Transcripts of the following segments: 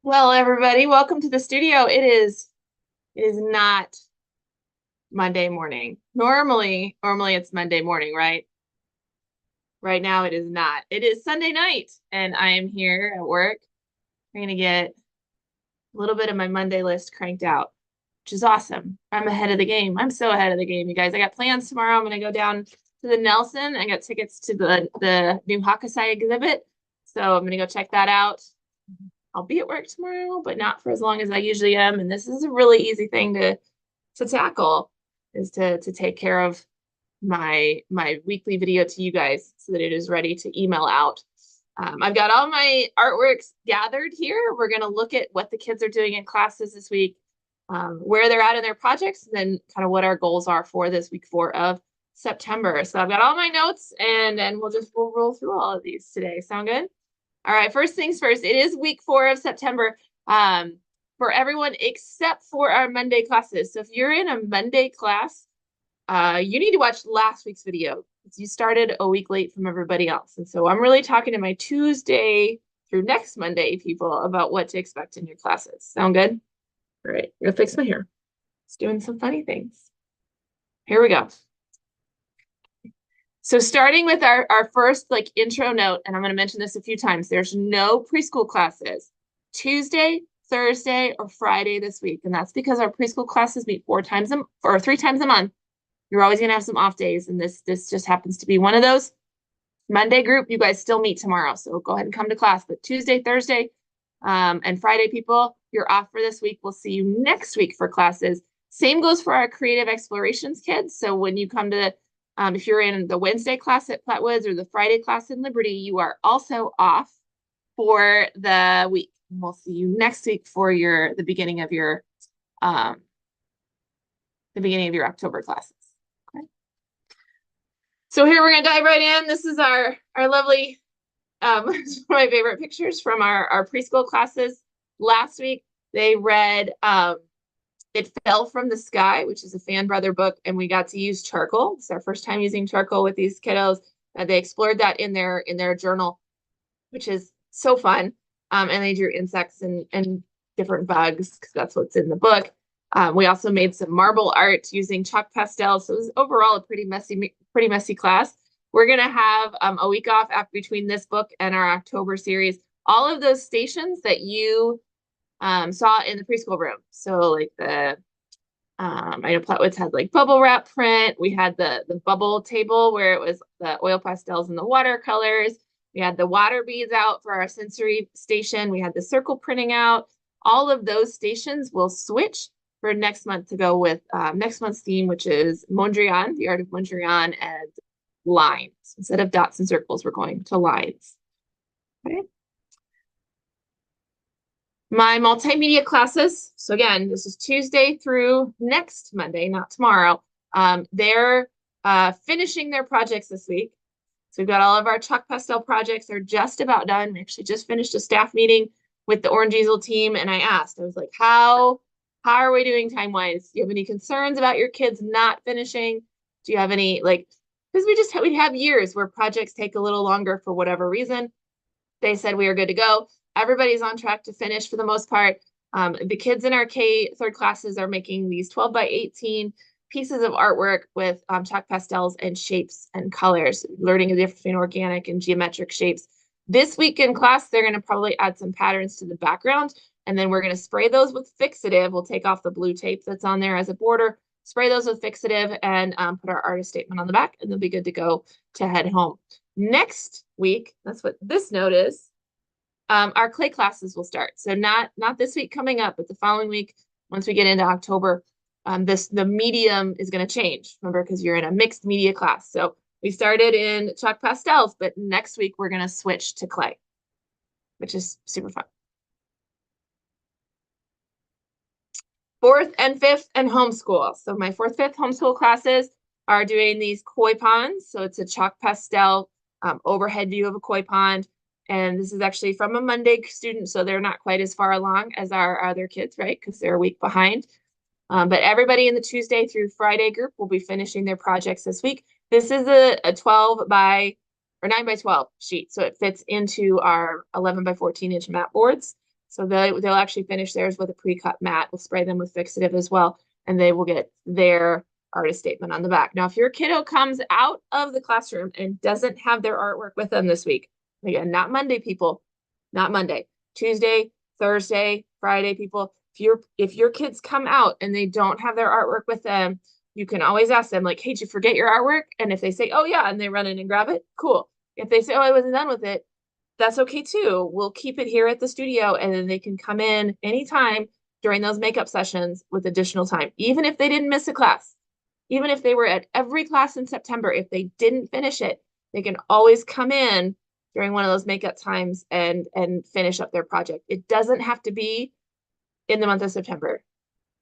Well, everybody, welcome to the studio. It is not Monday morning. Normally it's Monday morning, right? Right now it is not. It is Sunday night, and I am here at work. I'm gonna get a little bit of my Monday list cranked out, which is awesome. I'm ahead of the game. I'm so ahead of the game, you guys. I got plans tomorrow. I'm gonna go down to the Nelson. I got tickets to the new Hakusai exhibit, so I'm gonna go check that out. I'll be at work tomorrow, but not for as long as I usually am. And this is a really easy thing to tackle, is to take care of my weekly video to you guys so that it is ready to email out. I've got all my artworks gathered here. We're going to look at what the kids are doing in classes this week, where they're at in their projects, and then kind of what our goals are for this week 4 of September. So I've got all my notes, and we'll roll through all of these today. Sound good? All right, first things first, it is week 4 of September for everyone except for our Monday classes. So if you're in a Monday class, you need to watch last week's video. You started a week late from everybody else. And so I'm really talking to my Tuesday through next Monday people about what to expect in your classes. Sound good? All right, I'm gonna fix my hair. It's doing some funny things. Here we go. So starting with our first intro note, and I'm going to mention this a few times, there's no preschool classes Tuesday, Thursday, or Friday this week. And that's because our preschool classes meet 3 times a month. You're always going to have some off days, and this just happens to be one of those. Monday group, you guys still meet tomorrow, so go ahead and come to class. But Tuesday, Thursday, and Friday, people, you're off for this week. We'll see you next week for classes. Same goes for our creative explorations kids. So when you come to if you're in the Wednesday class at Flatwoods or the Friday class in Liberty, you are also off for the week. We'll see you next week for the beginning of your October classes. Okay. So here we're gonna dive right in. This is our lovely one of my favorite pictures from our preschool classes. Last week they read It Fell from the Sky, which is a Fan Brother book, and we got to use charcoal. It's our first time using charcoal with these kiddos. They explored that in their journal, which is so fun. And they drew insects and different bugs, because that's what's in the book. We also made some marble art using chalk pastels. So it was overall a pretty messy class. We're gonna have a week off between this book and our October series. All of those stations that you saw in the preschool room. So like I know Flatwoods had like bubble wrap print. We had the bubble table where it was the oil pastels and the watercolors. We had the water beads out for our sensory station. We had the circle printing out. All of those stations will switch for next month to go with next month's theme, which is Mondrian, the art of Mondrian, and lines. Instead of dots and circles, we're going to lines. Okay. My multimedia classes, so again, this is Tuesday through next Monday, not tomorrow. They're finishing their projects this week. So we've got all of our chalk pastel projects. They're just about done. We actually just finished a staff meeting with the Orange Easel team, and I was like, how are we doing time-wise? Do you have any concerns about your kids not finishing? Do you have any, because we have years where projects take a little longer for whatever reason. They said we are good to go. Everybody's on track to finish for the most part. The kids in our K third classes are making these 12 by 18 pieces of artwork with chalk pastels and shapes and colors, learning the difference between organic and geometric shapes. This week in class, they're going to probably add some patterns to the background, and then we're going to spray those with fixative. We'll take off the blue tape that's on there as a border, spray those with fixative, and put our artist statement on the back, and they'll be good to go to head home. Next week, that's what this note is. Our clay classes will start. So not this week coming up, but the following week, once we get into October, the medium is going to change. Remember, because you're in a mixed media class. So we started in chalk pastels, but next week we're going to switch to clay, which is super fun. 4th and 5th and homeschool. So my 4th, 5th homeschool classes are doing these koi ponds. So it's a chalk pastel overhead view of a koi pond. And this is actually from a Monday student, so they're not quite as far along as our other kids, right? Because they're a week behind. But everybody in the Tuesday through Friday group will be finishing their projects this week. This is a 9 by 12 sheet, so it fits into our 11 by 14 inch mat boards. So they'll actually finish theirs with a pre-cut mat. We'll spray them with fixative as well, and they will get their artist statement on the back. Now, if your kiddo comes out of the classroom and doesn't have their artwork with them this week, again, not Monday, people, not Monday, Tuesday, Thursday, Friday, people, if your kids come out and they don't have their artwork with them, you can always ask them, like, hey, did you forget your artwork? And if they say, oh yeah, and they run in and grab it, cool. If they say, oh, I wasn't done with it, that's okay too. We'll keep it here at the studio, and then they can come in anytime during those makeup sessions with additional time, even if they didn't miss a class. Even if they were at every class in September, if they didn't finish it, they can always come in during one of those makeup times and finish up their project. It doesn't have to be in the month of September.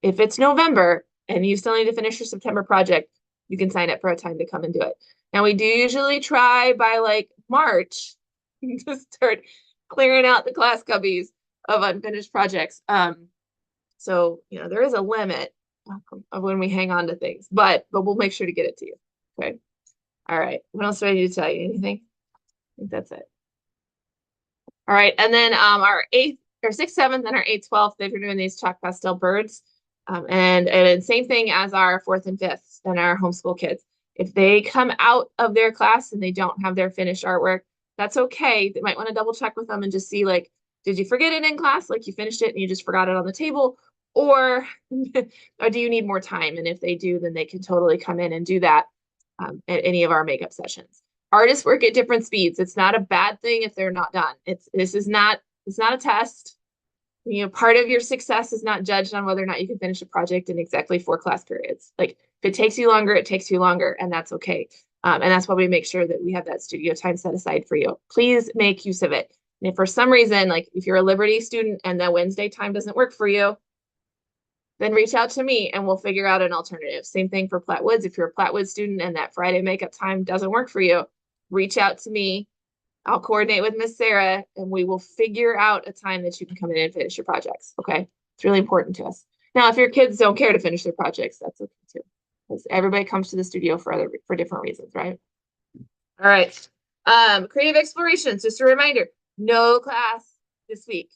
If it's November and you still need to finish your September project, you can sign up for a time to come and do it. Now, we do usually try by like March to start clearing out the class cubbies of unfinished projects. So, there is a limit of when we hang on to things, but we'll make sure to get it to you. Okay. All right. What else do I need to tell you? Anything? I think that's it. All right. And then our 6th, 7th, and our 8th, 12th, they're doing these chalk pastel birds. And same thing as our 4th and 5th and our homeschool kids. If they come out of their class and they don't have their finished artwork, that's okay. They might want to double check with them and just see, like, did you forget it in class? Like, you finished it and you just forgot it on the table, or do you need more time? And if they do, then they can totally come in and do that at any of our makeup sessions. Artists work at different speeds. It's not a bad thing if they're not done. It's not a test. Part of your success is not judged on whether or not you can finish a project in exactly 4 class periods. Like, if it takes you longer, it takes you longer, and that's okay. And that's why we make sure that we have that studio time set aside for you. Please make use of it. And if for some reason, like if you're a Liberty student and that Wednesday time doesn't work for you, then reach out to me and we'll figure out an alternative. Same thing for Platte Woods. If you're a Platte Woods student and that Friday makeup time doesn't work for you, reach out to me. I'll coordinate with Miss Sarah and we will figure out a time that you can come in and finish your projects. Okay. It's really important to us. Now, if your kids don't care to finish their projects, that's okay too. Because everybody comes to the studio for different reasons, right? All right. Creative explorations, just a reminder, no class this week.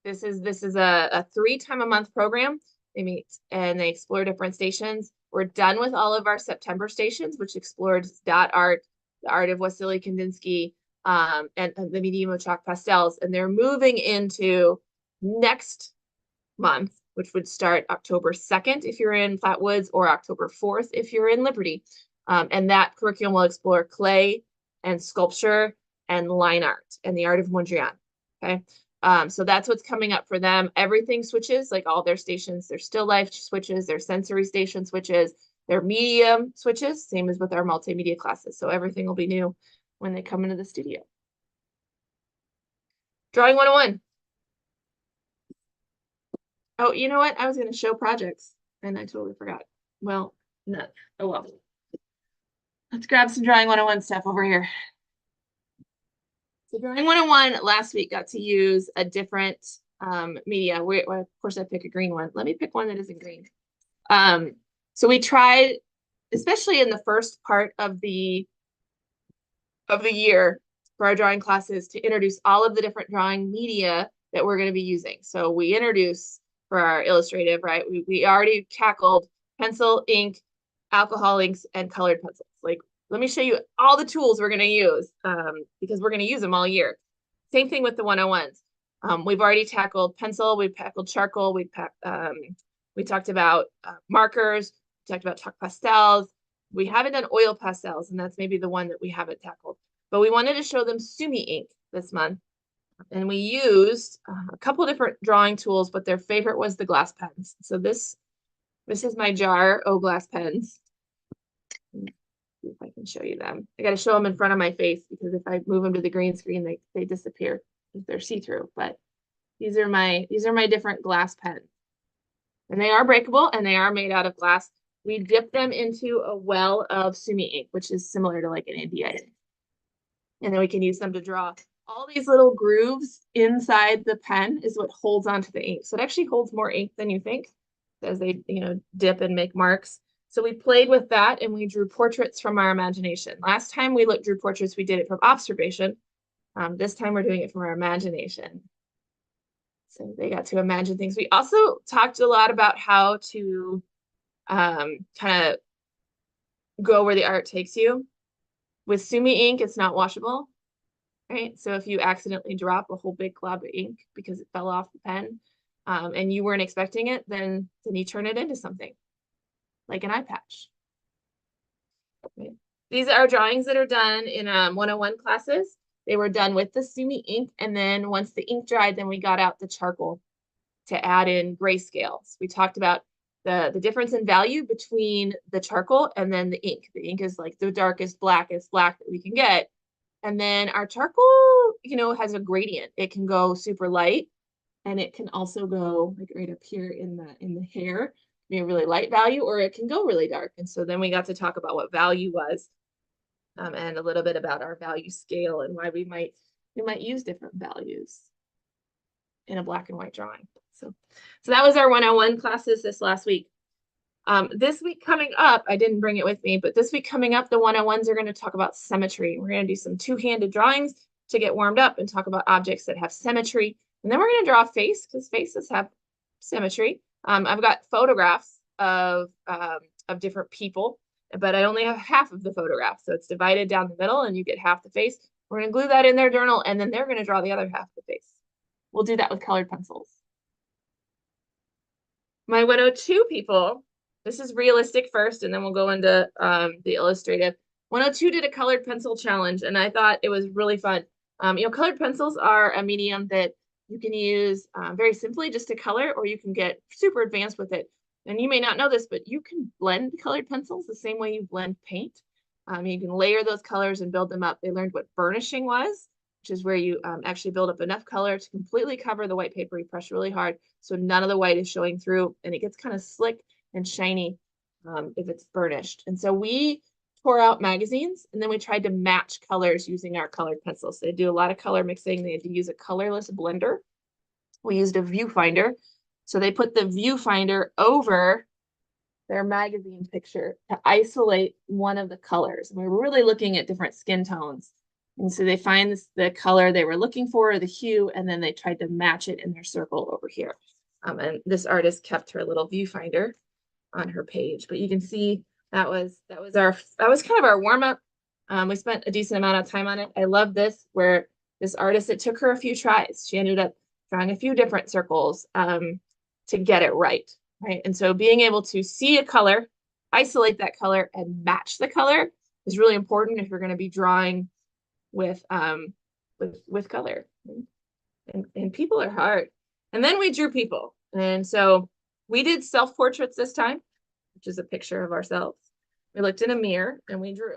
This is a 3-time-a-month program. They meet and they explore different stations. We're done with all of our September stations, which explored dot art, the art of Wassily Kandinsky, and the medium of chalk pastels. And they're moving into next month, which would start October 2nd if you're in Platte Woods, or October 4th if you're in Liberty. And that curriculum will explore clay and sculpture and line art and the art of Mondrian. Okay. So that's what's coming up for them. Everything switches, like all their stations, their still life switches, their sensory station switches, their medium switches, same as with our multimedia classes. So everything will be new when they come into the studio. Drawing 101. Oh, you know what? I was going to show projects and I totally forgot. Well, no. Oh, well. Let's grab some Drawing 101 stuff over here. So Drawing 101 last week got to use a different media. Of course, I pick a green one. Let me pick one that isn't green. So we tried, especially in the first part of the year for our drawing classes, to introduce all of the different drawing media that we're going to be using. So we introduce for our illustrative, right? We already tackled pencil, ink, alcohol inks, and colored pencils. Like, let me show you all the tools we're going to use because we're going to use them all year. Same thing with the 101s. We've already tackled pencil. We've tackled charcoal. We talked about markers. We talked about chalk pastels. We haven't done oil pastels, and that's maybe the one that we haven't tackled. But we wanted to show them Sumi ink this month. And we used a couple different drawing tools, but their favorite was the glass pens. So this is my jar, glass pens. See if I can show you them. I got to show them in front of my face because if I move them to the green screen, they disappear if they're see-through. But these are my different glass pens. And they are breakable and they are made out of glass. We dip them into a well of Sumi ink, which is similar to like an India ink. And then we can use them to draw. All these little grooves inside the pen is what holds onto the ink. So it actually holds more ink than you think as they, dip and make marks. So we played with that and we drew portraits from our imagination. Last time we drew portraits, we did it from observation. This time we're doing it from our imagination. So they got to imagine things. We also talked a lot about how to kind of go where the art takes you. With Sumi ink, it's not washable, right? So if you accidentally drop a whole big glob of ink because it fell off the pen, and you weren't expecting it, then you turn it into something like an eye patch. Okay. These are drawings that are done in 101 classes. They were done with the Sumi ink, and then once the ink dried, then we got out the charcoal to add in grayscales. We talked about the difference in value between the charcoal and then the ink. The ink is like the darkest blackest black that we can get. And then our charcoal, you know, has a gradient. It can go super light, and it can also go like right up here in the hair, be a really light value, or it can go really dark. And so then we got to talk about what value was, and a little bit about our value scale and why we might use different values in a black and white drawing. So that was our 101 classes this last week. This week coming up, I didn't bring it with me, but this week coming up, the 101s are going to talk about symmetry. We're going to do some two-handed drawings to get warmed up and talk about objects that have symmetry. And then we're going to draw a face because faces have symmetry. I've got photographs of different people, but I only have half of the photograph. So it's divided down the middle and you get half the face. We're going to glue that in their journal, and then they're going to draw the other half of the face. We'll do that with colored pencils. My 102 people, this is realistic first, and then we'll go into the illustrative. 102 did a colored pencil challenge, and I thought it was really fun. You know, colored pencils are a medium that you can use very simply just to color, or you can get super advanced with it. And you may not know this, but you can blend colored pencils the same way you blend paint. You can layer those colors and build them up. They learned what burnishing was, which is where you actually build up enough color to completely cover the white paper. You press really hard so none of the white is showing through, and it gets kind of slick and shiny if it's burnished. And so we tore out magazines, and then we tried to match colors using our colored pencils. They do a lot of color mixing. They had to use a colorless blender. We used a viewfinder. So they put the viewfinder over their magazine picture to isolate one of the colors. And we were really looking at different skin tones. And so they find the color they were looking for, the hue, and then they tried to match it in their circle over here. And this artist kept her little viewfinder on her page. But you can see that was kind of our warm-up. We spent a decent amount of time on it. I love this, where this artist, it took her a few tries. She ended up drawing a few different circles to get it right. Right. And so being able to see a color, isolate that color, and match the color is really important if you're going to be drawing with color. And people are hard. And then we drew people. And so we did self-portraits this time, which is a picture of ourselves. We looked in a mirror and we drew.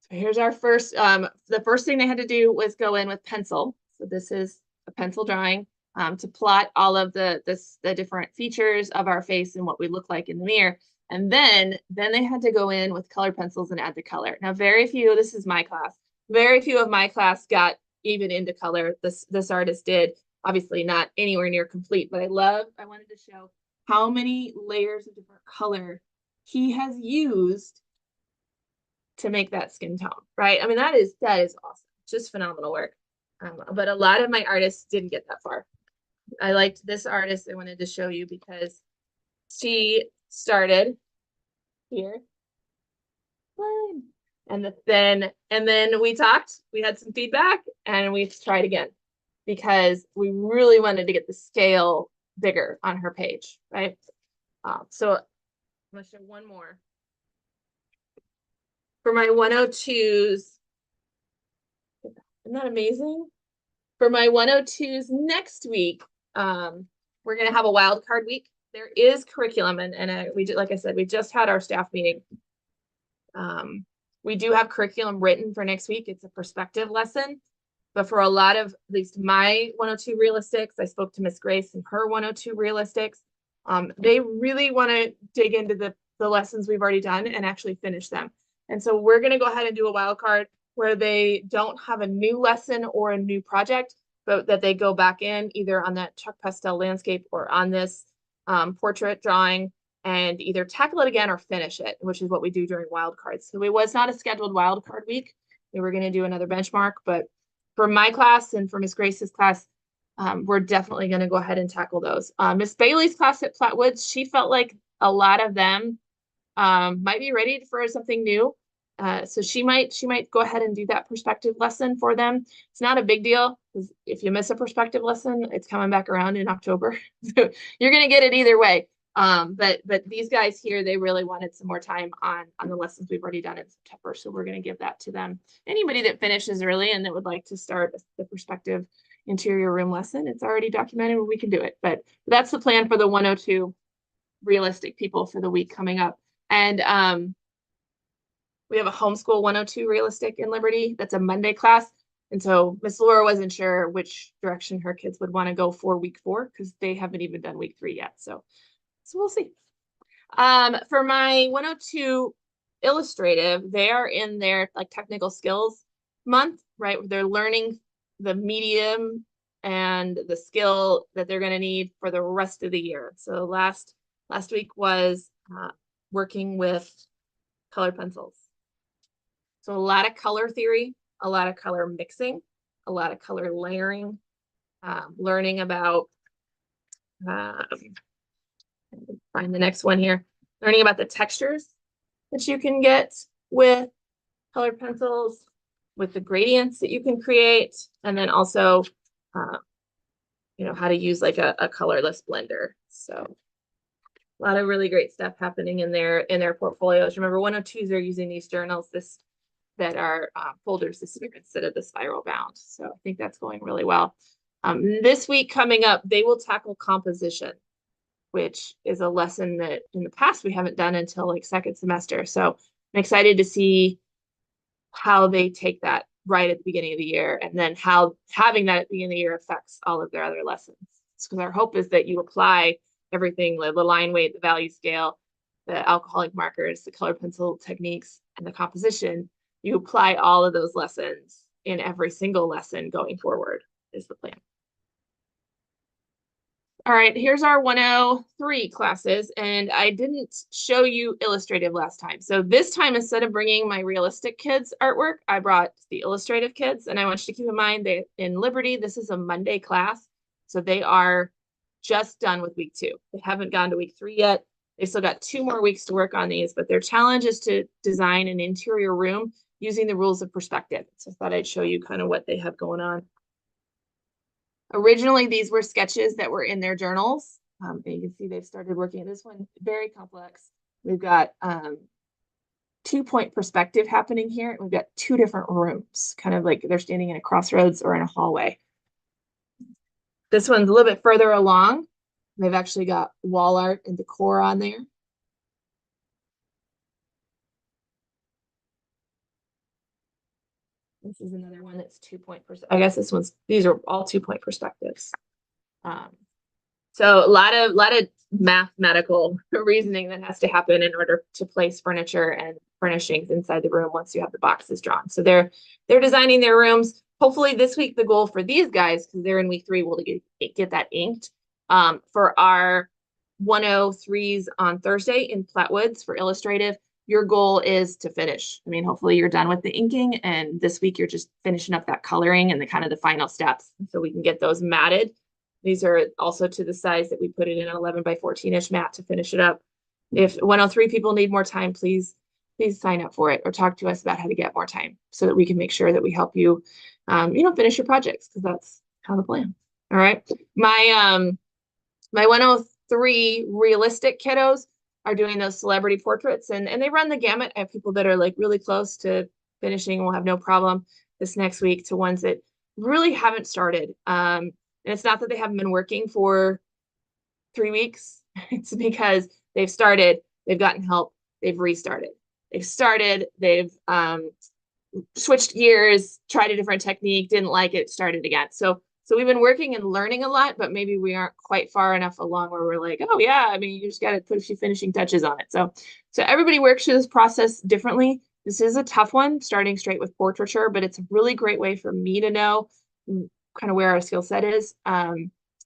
So here's our first, the first thing they had to do was go in with pencil. So this is a pencil drawing. To plot all of the different features of our face and what we look like in the mirror. And then they had to go in with colored pencils and add the color. Now, very few, this is my class, very few of my class got even into color. This artist did, obviously not anywhere near complete, but I wanted to show how many layers of different color he has used to make that skin tone, right? I mean, that is awesome. Just phenomenal work. But a lot of my artists didn't get that far. I liked this artist. I wanted to show you because she started here. And then we talked, we had some feedback, and we tried again because we really wanted to get the scale bigger on her page, right? So I'm going to show one more. For my 102s, isn't that amazing? For my 102s next week, we're going to have a wild card week. There is curriculum, and like I said, we just had our staff meeting. We do have curriculum written for next week. It's a perspective lesson, but for a lot of, at least my 102 realistics, I spoke to Miss Grace and her 102 realistics. They really want to dig into the lessons we've already done and actually finish them. And so we're going to go ahead and do a wild card where they don't have a new lesson or a new project, but that they go back in either on that Chuck Pastel landscape or on this portrait drawing and either tackle it again or finish it, which is what we do during wild cards. So it was not a scheduled wild card week. We were going to do another benchmark, but for my class and for Miss Grace's class, we're definitely going to go ahead and tackle those. Miss Bailey's class at Flatwoods, she felt like a lot of them might be ready for something new. So she might go ahead and do that perspective lesson for them. It's not a big deal because if you miss a perspective lesson, it's coming back around in October. So you're going to get it either way. But these guys here, they really wanted some more time on the lessons we've already done in September. So we're going to give that to them. Anybody that finishes early and that would like to start the perspective interior room lesson, it's already documented and we can do it. But that's the plan for the 102 realistic people for the week coming up. And we have a homeschool 102 realistic in Liberty. That's a Monday class. And so Miss Laura wasn't sure which direction her kids would want to go for week 4 because they haven't even done week 3 yet. So we'll see. For my 102 illustrative, they are in their like technical skills month, right? They're learning the medium and the skill that they're going to need for the rest of the year. So last week was working with colored pencils. So a lot of color theory, a lot of color mixing, a lot of color layering, learning about, find the next one here, learning about the textures that you can get with colored pencils, with the gradients that you can create, and then also, how to use like a colorless blender. So a lot of really great stuff happening in their portfolios. Remember, 102s are using these journals that are folders this year instead of the spiral bound. So I think that's going really well. This week coming up, they will tackle composition, which is a lesson that in the past we haven't done until like second semester. So I'm excited to see how they take that right at the beginning of the year, and then how having that at the beginning of the year affects all of their other lessons. Because our hope is that you apply everything, the line weight, the value scale, the alcoholic markers, the colored pencil techniques, and the composition. You apply all of those lessons in every single lesson going forward is the plan. All right, here's our 103 classes, and I didn't show you illustrative last time. So this time, instead of bringing my realistic kids artwork, I brought the illustrative kids. And I want you to keep in mind that in Liberty, this is a Monday class. So they are just done with week 2. They haven't gone to week 3 yet. They still got 2 more weeks to work on these, but their challenge is to design an interior room using the rules of perspective. So I thought I'd show you kind of what they have going on. Originally, these were sketches that were in their journals. And you can see they've started working at this one, very complex. We've got 2-point perspective happening here. And we've got 2 different rooms, kind of like they're standing in a crossroads or in a hallway. This one's a little bit further along. They've actually got wall art and decor on there. This is another one that's 2-point perspective. I guess these are all 2-point perspectives. So a lot of mathematical reasoning that has to happen in order to place furniture and furnishings inside the room once you have the boxes drawn. So they're designing their rooms. Hopefully this week, the goal for these guys, because they're in week 3, will get that inked. For our 103s on Thursday in Flatwoods for illustrative, your goal is to finish. I mean, hopefully you're done with the inking, and this week you're just finishing up that coloring and the kind of the final steps, so we can get those matted. These are also to the size that we put it in an 11 by 14-inch mat to finish it up. If 103 people need more time, please sign up for it or talk to us about how to get more time so that we can make sure that we help you, finish your projects, because that's kind of the plan. All right. My 103 realistic kiddos are doing those celebrity portraits, and they run the gamut. I have people that are like really close to finishing and will have no problem this next week, to ones that really haven't started. And it's not that they haven't been working for 3 weeks. It's because they've started, they've gotten help, they've restarted. They've started, they've switched gears, tried a different technique, didn't like it, started again. So we've been working and learning a lot, but maybe we aren't quite far enough along where we're like, oh yeah, I mean, you just got to put a few finishing touches on it. So everybody works through this process differently. This is a tough one, starting straight with portraiture, but it's a really great way for me to know kind of where our skill set is.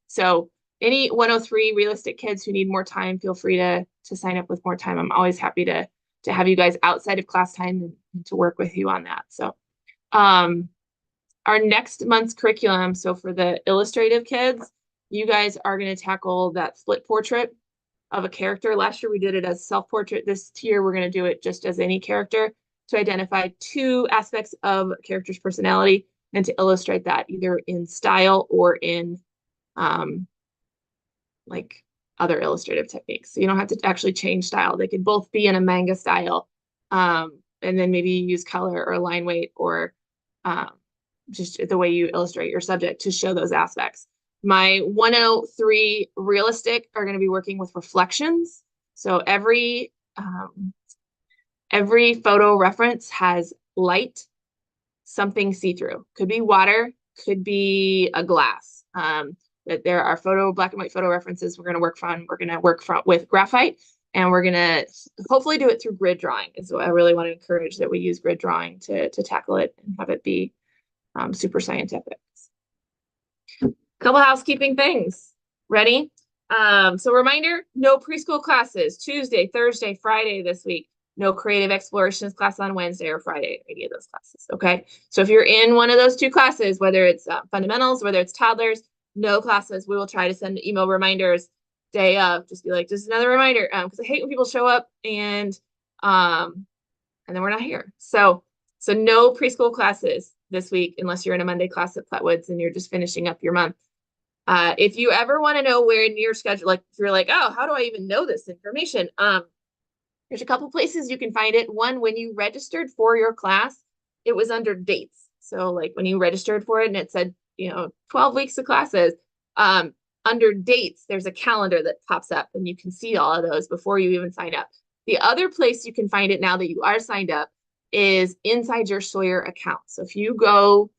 So any 103 realistic kids who need more time, feel free to sign up with more time. I'm always happy to have you guys outside of class time and to work with you on that. So, all our next month's curriculum, so for the illustrative kids, you guys are going to tackle that split portrait of a character. Last year we did it as self-portrait. This year we're going to do it just as any character to identify two aspects of a character's personality and to illustrate that either in style or in like other illustrative techniques. So you don't have to actually change style. They could both be in a manga style, and then maybe use color or line weight or just the way you illustrate your subject to show those aspects. My 103 realistic are going to be working with reflections. So every photo reference has light, something see-through. Could be water, could be a glass. That there are black and white photo references we're going to work from. We're going to work with graphite, and we're going to hopefully do it through grid drawing. And so I really want to encourage that we use grid drawing to tackle it and have it be super scientific. Couple housekeeping things. Ready? So reminder, no preschool classes Tuesday, Thursday, Friday this week. No creative explorations class on Wednesday or Friday, any of those classes. Okay. So if you're in one of those two classes, whether it's fundamentals, whether it's toddlers, no classes. We will try to send email reminders day of. Just be like, just another reminder. Because I hate when people show up and then we're not here. So no preschool classes this week unless you're in a Monday class at Flatwoods and you're just finishing up your month. If you ever want to know where in your schedule, like if you're like, oh, how do I even know this information? There's a couple places you can find it. One, when you registered for your class, it was under dates. So like when you registered for it and it said, 12 weeks of classes, under dates, there's a calendar that pops up and you can see all of those before you even sign up. The other place you can find it now that you are signed up is inside your Sawyer account. So if you go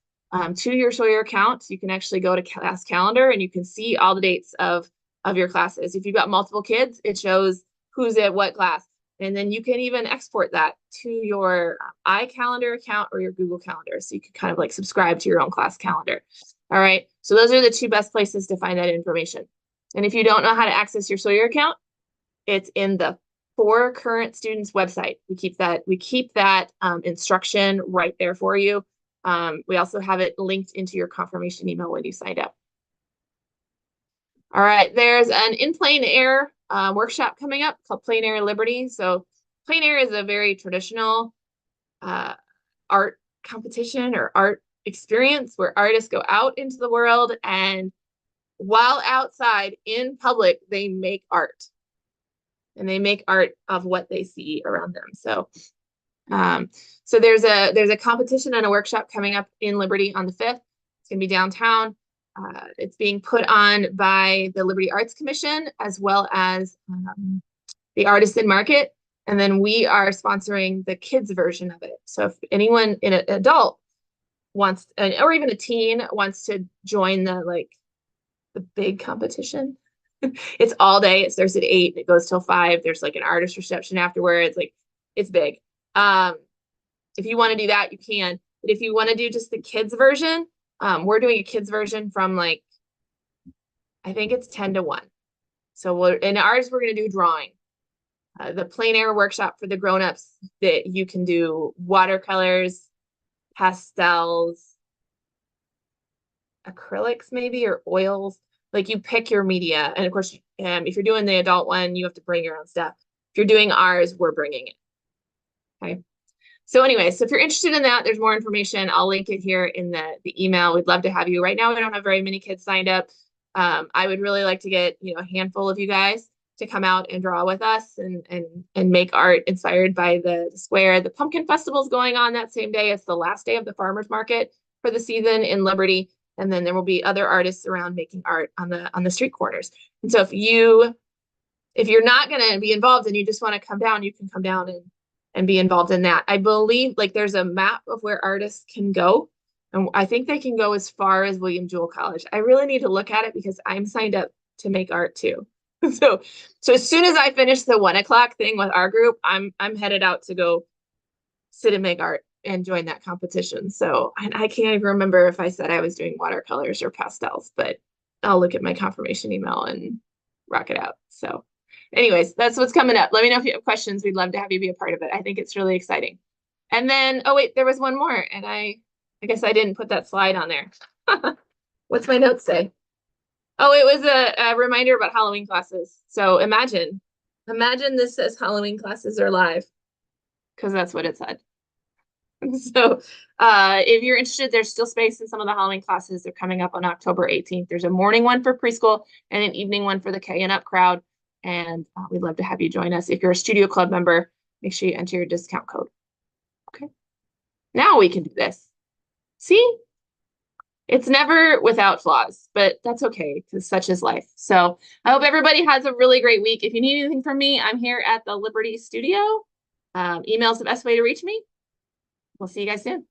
to your Sawyer account, you can actually go to class calendar and you can see all the dates of your classes. If you've got multiple kids, it shows who's at what class. And then you can even export that to your iCalendar account or your Google Calendar. So you can kind of like subscribe to your own class calendar. All right. So those are the two best places to find that information. And if you don't know how to access your Sawyer account, it's in the For Current Students website. We keep that instruction right there for you. We also have it linked into your confirmation email when you signed up. All right, there's an in plein air workshop coming up called Plein Air Liberty. So plein air is a very traditional art competition or art experience where artists go out into the world and while outside in public, they make art. And they make art of what they see around them. So there's a competition and a workshop coming up in Liberty on the 5th. It's gonna be downtown. It's being put on by the Liberty Arts Commission as well as the Artisan Market. And then we are sponsoring the kids version of it. So if anyone in an adult wants, or even a teen wants to join the big competition, it's all day. It starts at 8 and it goes till 5. There's like an artist reception afterwards. Like it's big. If you want to do that, you can. But if you want to do just the kids version, we're doing a kids version from I think it's 10 to 1. So in ours, we're going to do drawing. The plein air workshop for the grown-ups that you can do watercolors, pastels, acrylics maybe, or oils. Like you pick your media. And of course, if you're doing the adult one, you have to bring your own stuff. If you're doing ours, we're bringing it. Okay. So anyway, so if you're interested in that, there's more information. I'll link it here in the email. We'd love to have you. Right now, we don't have very many kids signed up. I would really like to get, a handful of you guys to come out and draw with us and make art inspired by the square. The pumpkin festival is going on that same day. It's the last day of the farmers market for the season in Liberty. And then there will be other artists around making art on the street corners. And so if you're not going to be involved and you just want to come down, you can come down and be involved in that. I believe there's a map of where artists can go. And I think they can go as far as William Jewell College. I really need to look at it because I'm signed up to make art too. So as soon as I finish the 1 o'clock thing with our group, I'm headed out to go sit and make art and join that competition. So I can't even remember if I said I was doing watercolors or pastels, but I'll look at my confirmation email and rock it out. So anyways, that's what's coming up. Let me know if you have questions. We'd love to have you be a part of it. I think it's really exciting. And then, oh wait, there was one more and I I guess I didn't put that slide on there. What's my notes say? Oh, it was a reminder about Halloween classes. So imagine this says Halloween classes are live, because that's what it said. So if you're interested, there's still space in some of the Halloween classes. They're coming up on October 18th. There's a morning one for preschool and an evening one for the K and up crowd. And we'd love to have you join us. If you're a Studio Club member, make sure you enter your discount code. Okay. Now we can do this. See? It's never without flaws, but that's okay because such is life. So I hope everybody has a really great week. If you need anything from me, I'm here at the Liberty Studio. Email's the best way to reach me. We'll see you guys soon.